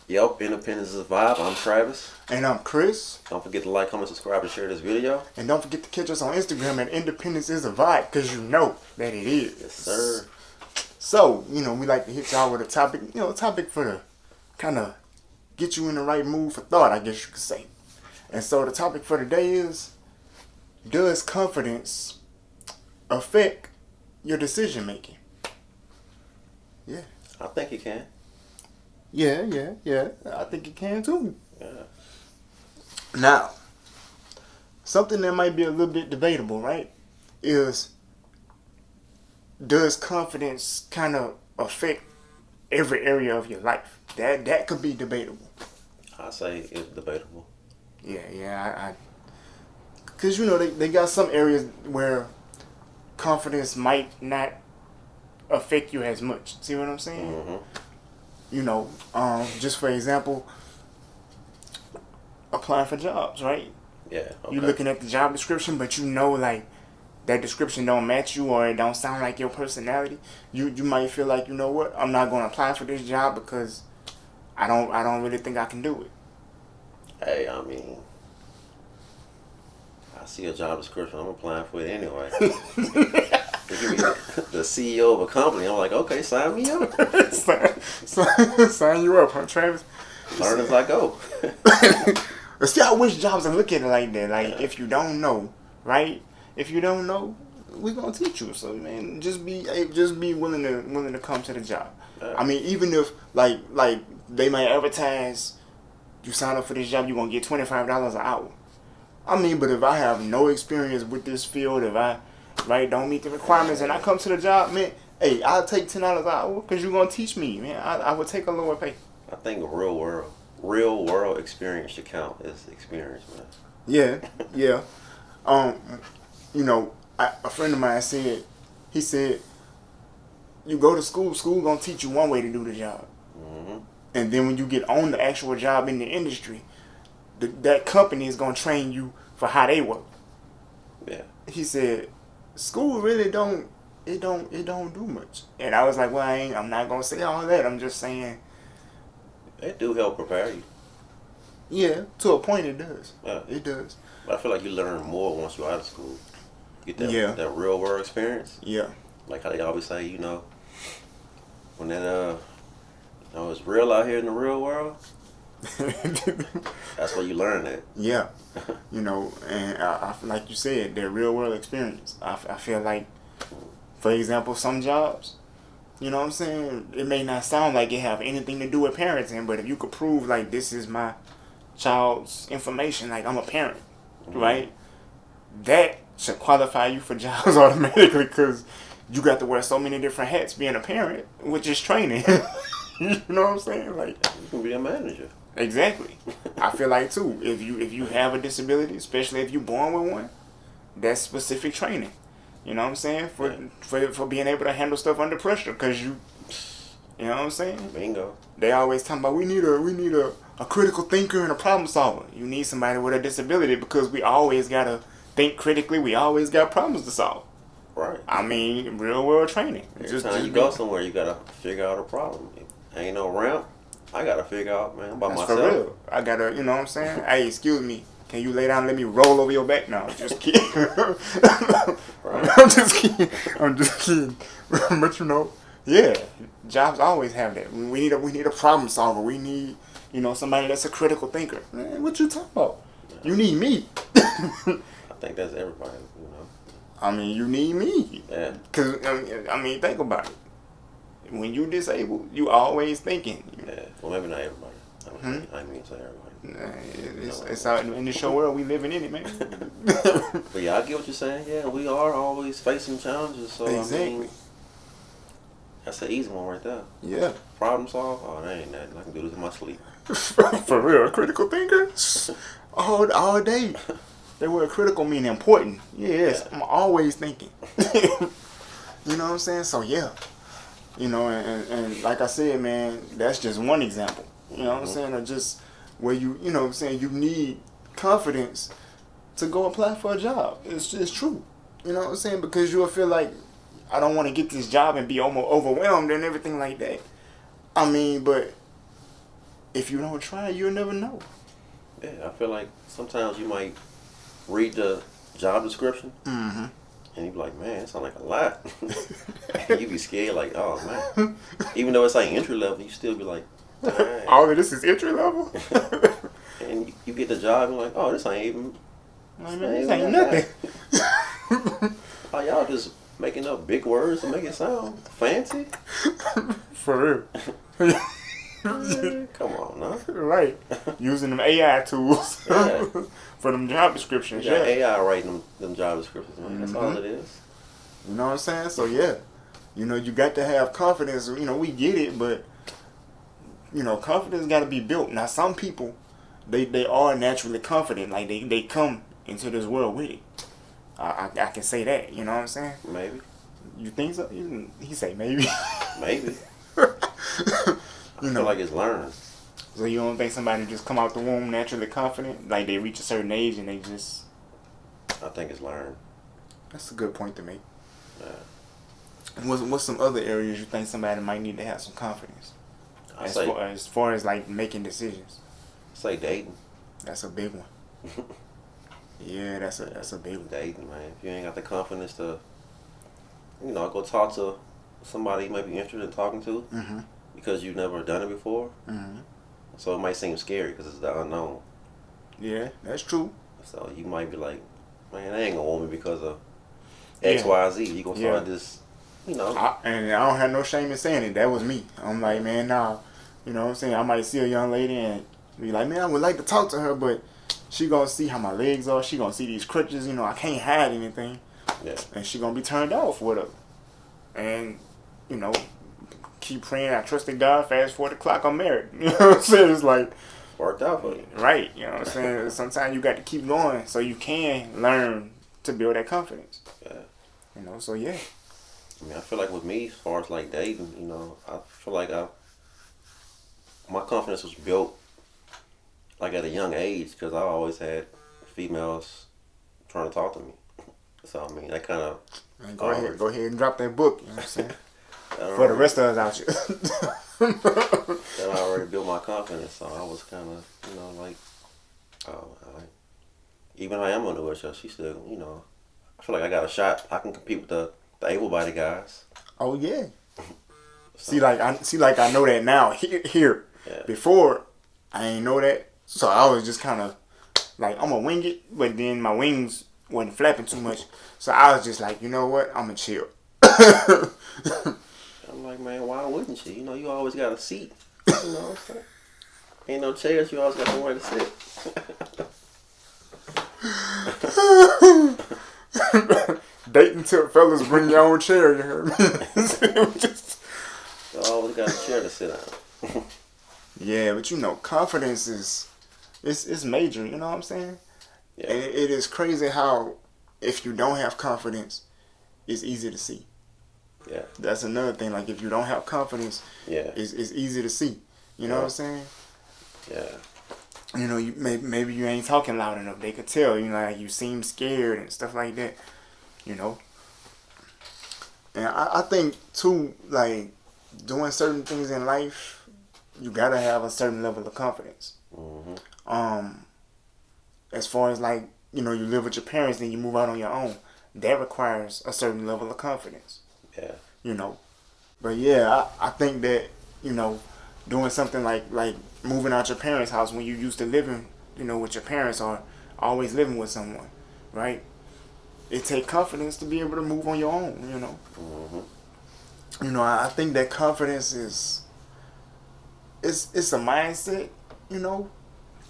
Yep, Independence is a vibe. I'm Travis. And I'm Chris. Don't forget to like, comment, subscribe, and share this video. And don't forget to catch us on Instagram at Independence is a Vibe, because you know that it is. Yes, sir. So, we like to hit y'all with a topic, a topic for the kind of get you in the right mood for thought, I guess you could say. And so the topic for today is, does confidence affect your decision making? Yeah. I think it can. Yeah. I think it can too. Yeah. Now, something that might be a little bit debatable, right, is does confidence kind of affect every area of your life? That could be debatable. I say it's debatable. Yeah. Because, they got some areas where confidence might not affect you as much. See what I'm saying? Mm-hmm. Just for example, applying for jobs, right? Yeah. Okay. You looking at the job description, but like that description don't match you or it don't sound like your personality. You might feel like, you know what, I'm not going to apply for this job because I don't really think I can do it. Hey, I mean, I see a job description, I'm applying for it anyway. They give me the CEO of a company, I'm like, okay, sign me up. Sign you up, huh, Travis? Learn as I go. See, I wish jobs would look at it like that. Like, if you don't know, right? If you don't know, we're gonna teach you. So, man, just be willing to come to the job. I mean, even if like they might advertise, you sign up for this job, you're gonna get $25 an hour. I mean, but if I have no experience with this field, if I don't meet the requirements, and I come to the job, man, hey, I'll take $10 an hour because you're gonna teach me, man. I would take a lower pay. I think real world experience should count as experience, man. Yeah. A friend of mine said, he said, you go to school gonna teach you one way to do the job. Mm-hmm. And then when you get on the actual job in the industry, that company is gonna train you for how they work. Yeah. He said, school really don't do much. And I was like, well, I'm not gonna say all that. I'm just saying, It do help prepare you. yeah, to a point it does. Yeah. It does. But I feel like you learn more once you're out of school. Get that real world experience. Yeah. Like how they always say, when that it's real out here in the real world. That's where you learn that. Yeah. And I like you said, that real world experience. I feel like, for example, some jobs, you know what I'm saying, it may not sound like it have anything to do with parenting, but if you could prove like this is my child's information, like I'm a parent, right? That should qualify you for jobs automatically because you got to wear so many different hats being a parent, which is training. You know what I'm saying? Like, you can be a manager. Exactly. I feel like too, if you have a disability, especially if you're born with one, that's specific training. You know what I'm saying? For being able to handle stuff under pressure, because you know what I'm saying? Bingo. They always talking about we need a critical thinker and a problem solver. You need somebody with a disability because we always gotta think critically. We always got problems to solve. Right. I mean, real world training. Every time you go somewhere, you gotta figure out a problem. Ain't no ramp. I gotta figure out, man, by myself. For real. I gotta, you know what I'm saying? Hey, excuse me. Can you lay down and let me roll over your back? No, just kidding. Right. I'm just kidding. But yeah, jobs always have that. We need a problem solver. We need, somebody that's a critical thinker. Man, what you talking about? You need me. I think that's everybody, I mean, you need me. Yeah. Cause think about it. When you disabled, you always thinking. Yeah. Well, maybe not everybody. I mean, say everybody. It's out in the show world we living in it, man. But yeah, I get what you're saying. Yeah, we are always facing challenges. So exactly. That's an easy one right there. Yeah. Problem solve? Oh, that ain't nothing. I can do this in my sleep. For real, a critical thinker? All day. They were critical meaning important. Yes, yeah. I'm always thinking. You know what I'm saying? So yeah. And like I said, man, that's just one example. You know what I'm saying? Or just where you know what I'm saying, you need confidence to go apply for a job. It's true. You know what I'm saying? Because you'll feel like, I don't want to get this job and be almost overwhelmed and everything like that. I mean, but if you don't try, you'll never know. Yeah, I feel like sometimes you might read the job description Mm-hmm. and you be like, man, it sounds like a lot. And you be scared, like, oh man. Even though it's like entry level, you still be like, dang. All of this is entry level. And you get the job, you're like, oh, this ain't even. Like, man, this ain't nothing. Oh, y'all just making up big words to make it sound fancy? For real. Come on, now. Right. Using them AI tools Yeah. for them job descriptions. You got Yeah. AI writing them job descriptions, man. That's all it is. You know what I'm saying? So yeah. You know, you got to have confidence. You know, we get it, but you know, confidence got to be built. Now, some people, they are naturally confident. Like they come into this world with it. I can say that. You know what I'm saying? Maybe. You think so? He say maybe. Maybe. You I know, feel like it's learned. so you don't think somebody just come out the womb naturally confident? Like they reach a certain age and they just... I think it's learned. That's a good point to make. Yeah. What's some other areas you think somebody might need to have some confidence? As far as like making decisions. Say dating. That's a big one. Yeah, that's a big one. Dating, man. If you ain't got the confidence to, go talk to somebody you might be interested in talking to Mm-hmm. because you've never done it before. Mm-hmm. So it might seem scary because it's the unknown. Yeah, that's true. So you might be like, man, they ain't gonna want me because of X, Yeah. Y, Z. You gonna start Yeah. this, And I don't have no shame in saying it. That was me. I'm like, man, nah. You know what I'm saying? I might see a young lady and be like, man, I would like to talk to her, but she gonna see how my legs are. She gonna see these crutches. You know, I can't hide anything. Yeah. And she gonna be turned off with her. And, you know, keep praying. I trust in God. Fast forward the clock, I'm married. You know what I'm saying? It's like, Worked out for you. right. You know what I'm saying? Sometimes you got to keep going so you can learn to build that confidence. Yeah. You know, so yeah. I mean, I feel like with me, as far as like dating, I feel like my confidence was built like at a young age because I always had females trying to talk to me. So I mean, that kind of Go ahead and drop that book. You know what I'm saying? that For the rest of us out here. that already built my confidence. So I was kind of like, oh, even though I am on the wheelchair, she still I feel like I got a shot. I can compete with the able-bodied guys. Oh yeah. So, See, like I know that now. Here. Yeah. Before, I ain't know that, so I was just kind of like, I'm gonna wing it, but then my wings wasn't flapping too much, so I was just like, you know what, I'm gonna chill. I'm like, man, why wouldn't you? You always got a seat. You know what I'm saying? Ain't no chairs. You always got somewhere to sit. Dating tip, fellas, bring your own chair. You heard me? You always got a chair to sit on. Yeah, but confidence it's major. You know what I'm saying? Yeah. And it is crazy how if you don't have confidence, it's easy to see. Yeah. That's another thing. Like if you don't have confidence, Yeah. it's easy to see. You know what I'm saying? Yeah. You maybe you ain't talking loud enough. They could tell. Like you seem scared and stuff like that. And I think too, like doing certain things in life, you gotta have a certain level of confidence. Mm-hmm. As far as like you live with your parents, then you move out on your own. That requires a certain level of confidence. Yeah. But yeah, I think that doing something like moving out your parents' house when you used to living with your parents or always living with someone, right? It takes confidence to be able to move on your own. Mm-hmm. I think that confidence is it's a mindset. Yeah,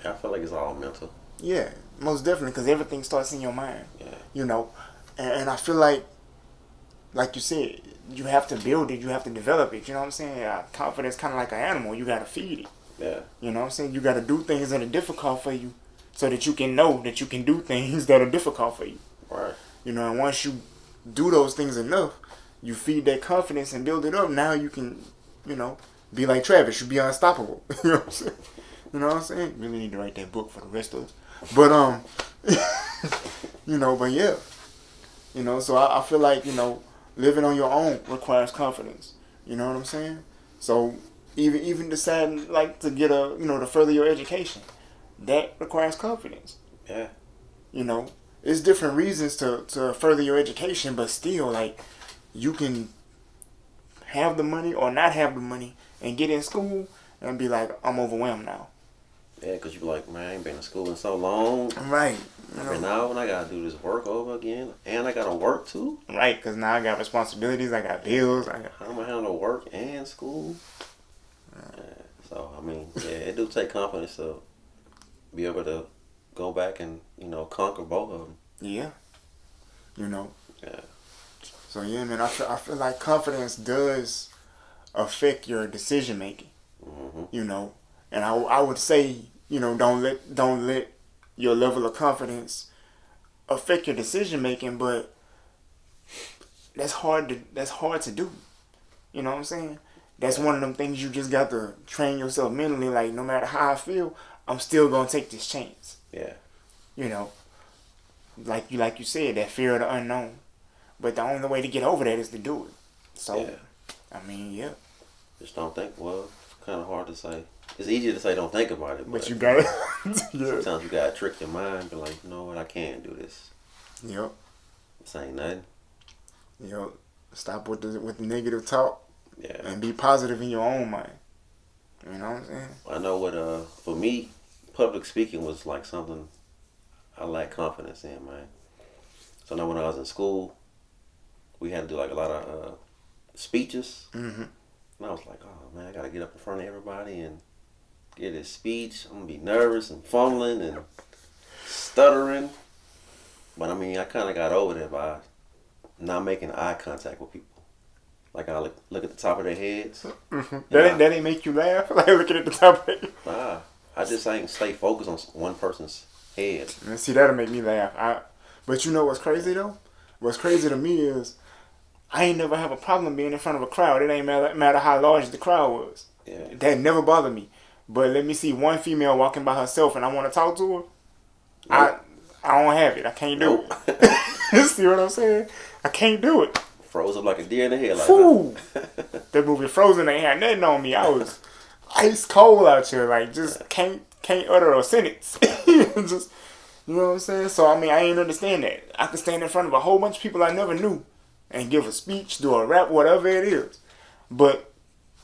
I feel like it's all mental. Yeah, most definitely, because everything starts in your mind. Yeah. And I feel like you said, you have to build it, you have to develop it. You know what I'm saying? Confidence kind of like an animal. You got to feed it. Yeah. You know what I'm saying? You got to do things that are difficult for you so that you can know that you can do things that are difficult for you. Right. And once you do those things enough, you feed that confidence and build it up. Now you can, be like Travis. You be unstoppable. You know what I'm saying? You know what I'm saying? Really need to write that book for the rest of us. But, but yeah. So I feel like, living on your own requires confidence. You know what I'm saying? So even deciding like to get a to further your education, that requires confidence. Yeah. It's different reasons to further your education, but still, like, you can have the money or not have the money and get in school and be like, I'm overwhelmed now. Yeah, because you be like, man, I ain't been to school in so long. Right. I've been out and I got to do this work over again. And I got to work too. Right, because now I got responsibilities. I got bills. How am I going to handle work and school? So, I mean, yeah, it do take confidence to be able to go back and, conquer both of them. Yeah. Yeah. So, yeah, man, I feel like confidence does affect your decision making. Mm-hmm. And I would say, don't let your level of confidence affect your decision making, but that's hard to do. You know what I'm saying? That's one of them things you just got to train yourself mentally. Like, no matter how I feel, I'm still gonna take this chance. Yeah. Like you said, that fear of the unknown. But the only way to get over that is to do it. So, yeah. I mean, yeah. Just don't think. Well, it's kind of hard to say. It's easier to say don't think about it. But you got it. Yeah. Sometimes you got to trick your mind. Be like, you know what? I can't do this. Yep. This ain't nothing. Yep. Stop with the negative talk. Yeah. And be positive in your own mind. You know what I'm saying? I know what, for me, public speaking was like something I lack confidence in, man. So I know when I was in school, we had to do like a lot of speeches. Mm-hmm. And I was like, oh man, I gotta get up in front of everybody and get this speech. I'm gonna be nervous and fumbling and stuttering. But I mean, I kind of got over that by not making eye contact with people. Like I look at the top of their heads. Mm-hmm. That ain't make you laugh? Like looking at the top of it? Nah, I just ain't stay focused on one person's head. And see, that'll make me laugh. But you know what's crazy though? What's crazy to me is I ain't never have a problem being in front of a crowd. It ain't matter how large the crowd was. Yeah. That never bothered me. But let me see one female walking by herself and I want to talk to her. Nope. I don't have it. I can't do it. See what I'm saying? I can't do it. Froze up like a deer in the headlights. Fool. That movie Frozen ain't had nothing on me. I was ice cold out here. Like, just can't utter a sentence. Just, you know what I'm saying? So, I mean, I ain't understand that. I could stand in front of a whole bunch of people I never knew and give a speech, do a rap, whatever it is. But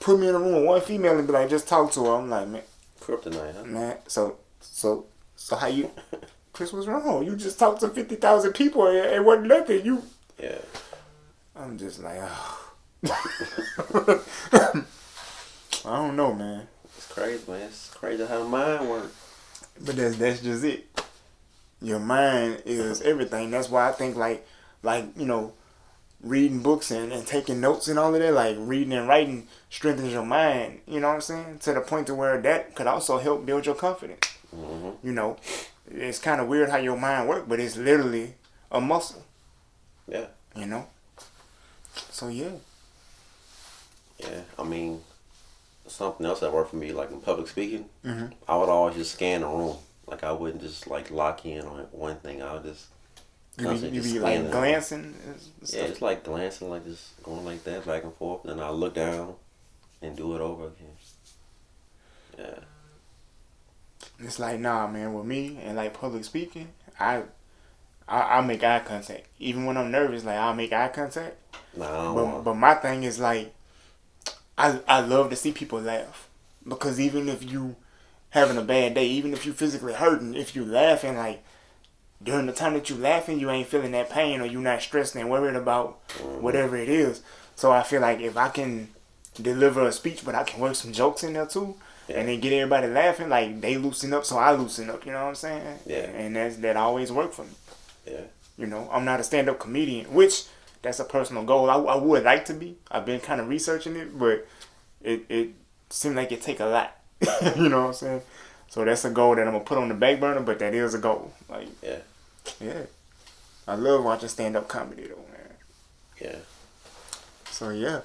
put me in a room with one female and be like, just talk to her. I'm like, man. Kryptonite, huh? Man, so how you... Chris, what's wrong? You just talked to 50,000 people and it wasn't nothing. Yeah. I'm just like, oh. I don't know, man. It's crazy, man. It's crazy how the mind works. But that's just it. Your mind is everything. That's why I think like reading books and taking notes and all of that, like reading and writing strengthens your mind. You know what I'm saying? To the point to where that could also help build your confidence. Mm-hmm. It's kind of weird how your mind works, but it's literally a muscle. Yeah. So yeah. Yeah, I mean, something else that worked for me, like in public speaking, Mm-hmm. I would always just scan the room. Like I wouldn't just like lock in on one thing. I would just You be like glancing. Yeah, just like glancing, like just going like that back and forth. Then I look down and do it over again. Yeah. It's like, nah, man, with me and like public speaking, I make eye contact. Even when I'm nervous, like I'll make eye contact. Nah, but my thing is like, I love to see people laugh. Because even if you having a bad day, even if you physically hurting, if you laughing, like during the time that you laughing, you ain't feeling that pain or you not stressed and worried about whatever it is. So I feel like if I can deliver a speech, but I can work some jokes in there too, and then get everybody laughing, like they loosen up, so I loosen up. You know what I'm saying? Yeah. And that always worked for me. Yeah. I'm not a stand-up comedian, which that's a personal goal. I would like to be. I've been kind of researching it, but it seemed like it take a lot. You know what I'm saying? So that's a goal that I'm gonna put on the back burner, but that is a goal. Like, yeah. I love watching stand-up comedy though, man. Yeah. So yeah.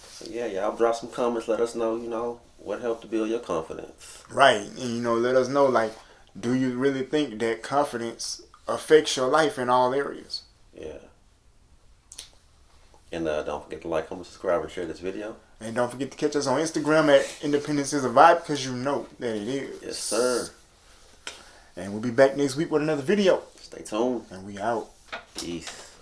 So yeah, y'all drop some comments. Let us know, what helped to build your confidence. Right, and let us know, like, do you really think that confidence affects your life in all areas? Yeah. And don't forget to like, comment, subscribe, and share this video. And don't forget to catch us on Instagram at Independence is a Vibe, because you know that it is. Yes, sir. And we'll be back next week with another video. Stay tuned. And we out. Peace.